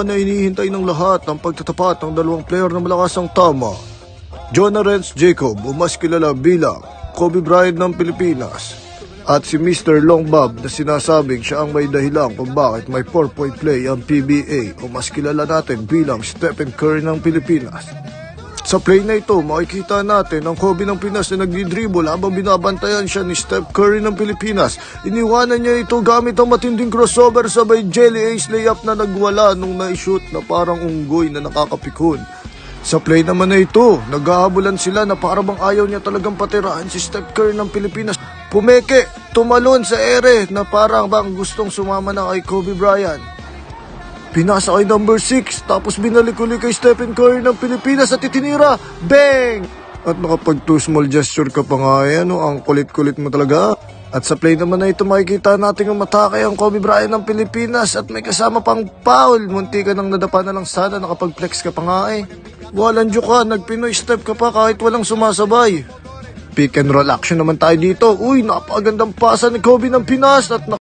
Na inihintay ng lahat ang pagtatapat ng dalawang player na malakas ang tama. John Arends Jacob o mas kilala bilang Kobe Bryant ng Pilipinas at si Mr. Long Bob na sinasabing siya ang may dahilan kung bakit may 4-point play ang PBA o mas kilala natin bilang Stephen Curry ng Pilipinas. Sa play na ito, makikita natin ang Kobe ng Pinas na nagdi-dribble habang binabantayan siya ni Steph Curry ng Pilipinas. Iniwanan niya ito gamit ang matinding crossover sabay jelly ace layup na nagwala nung na-shoot na parang unggoy na nakakapikon. Sa play naman na ito, naghahabulan sila na para bang ayaw niya talagang patirahan si Steph Curry ng Pilipinas. Pumeke, tumalon sa ere na parang bang gustong sumama na kay Kobe Bryant. Pinasa kay number 6, tapos binalik ulit kay Stephen Curry ng Pilipinas at itinira. Bang! At nakapag 2 small gesture ka pa nga ang kulit-kulit mo talaga. At sa play naman na ito makikita natin ang matake ang Kobe Bryant ng Pilipinas at may kasama pang foul. Munti ka nang nadapa na lang sana, nakapag-flex ka pa nga Walang joke ka, nag-Pinoy step ka pa kahit walang sumasabay. Pick and roll action naman tayo dito. Uy, napakagandang pasa ni Kobe ng Pinas at